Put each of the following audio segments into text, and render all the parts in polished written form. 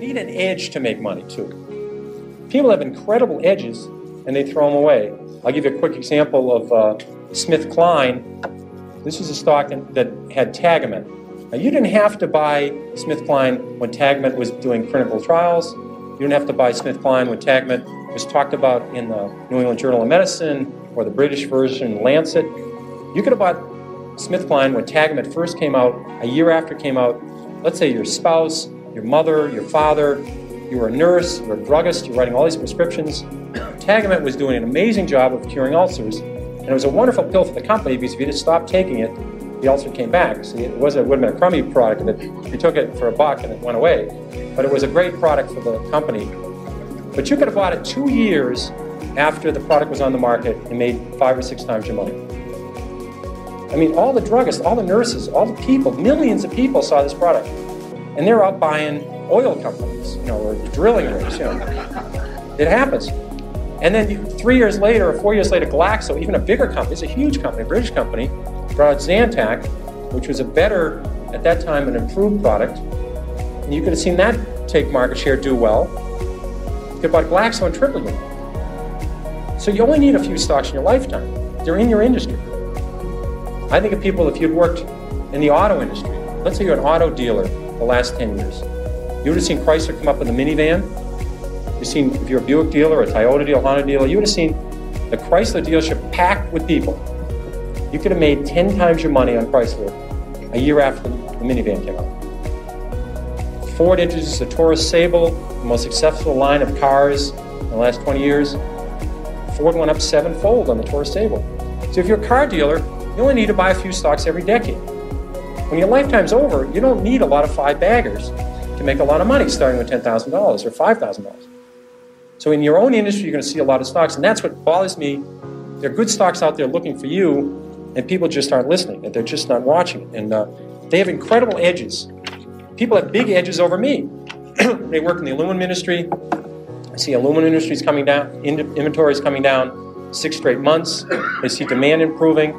need an edge to make money, too. People have incredible edges, and they throw them away. I'll give you a quick example of SmithKline. This is a stock that had Tagamet. Now, you didn't have to buy SmithKline when Tagamet was doing clinical trials. You didn't have to buy SmithKline when Tagamet was talked about in the New England Journal of Medicine or the British version, Lancet. You could have bought SmithKline when Tagamet first came out, a year after it came out. Let's say your spouse, your mother, your father, you were a nurse, you were a druggist, you're writing all these prescriptions. Tagamet was doing an amazing job of curing ulcers, and it was a wonderful pill for the company because if you just stopped taking it, the ulcer came back. See, it would have been a crummy product if you took it for $1 and it went away, but it was a great product for the company. But you could have bought it 2 years after the product was on the market and made 5 or 6 times your money. I mean, all the druggists, all the nurses, all the people, millions of people saw this product, and they're out buying oil companies, or drilling rigs, It happens. And then 3 years later, or 4 years later, Glaxo, even a bigger company, it's a huge company, a British company, brought out Zantac, which was a better, at that time, an improved product. And you could have seen that take market share, do well. You could have bought Glaxo and tripled it. So you only need a few stocks in your lifetime. They're in your industry. I think of people, if you'd worked in the auto industry, let's say you're an auto dealer the last 10 years, you would have seen Chrysler come up in the minivan. You've seen, if you're a Buick dealer, a Toyota dealer, Honda dealer, you would have seen the Chrysler dealership packed with people. You could have made 10 times your money on Chrysler a year after the minivan came out. Ford introduced the Taurus Sable, the most successful line of cars in the last 20 years. Ford went up 7-fold on the Taurus Sable. So if you're a car dealer, you only need to buy a few stocks every decade. When your lifetime's over, you don't need a lot of 5-baggers to make a lot of money starting with $10,000 or $5,000. So in your own industry, you're going to see a lot of stocks, and that's what bothers me. There are good stocks out there looking for you, and people just aren't listening, and they're just not watching it. And they have incredible edges. People have big edges over me. They work in the aluminum industry. I see aluminum industries coming down, inventory is coming down 6 straight months. They see demand improving.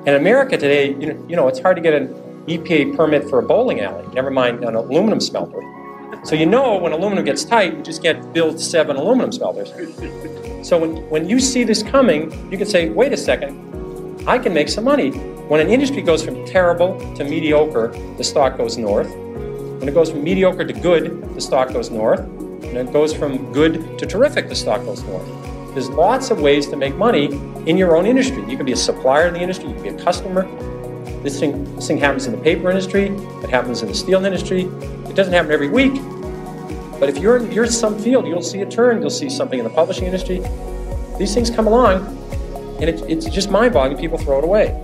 In America today, it's hard to get an EPA permit for a bowling alley, never mind an aluminum smelter. So when aluminum gets tight, you just can't build 7 aluminum smelters. So when you see this coming, you can say, wait a second, I can make some money. When an industry goes from terrible to mediocre, the stock goes north. When it goes from mediocre to good, the stock goes north. When it goes from good to terrific, the stock goes north. There's lots of ways to make money in your own industry. You can be a supplier in the industry, you can be a customer. This thing happens in the paper industry, it happens in the steel industry. It doesn't happen every week, but if you're in some field, you'll see a turn, you'll see something in the publishing industry. These things come along, and it's just mind-boggling, people throw it away.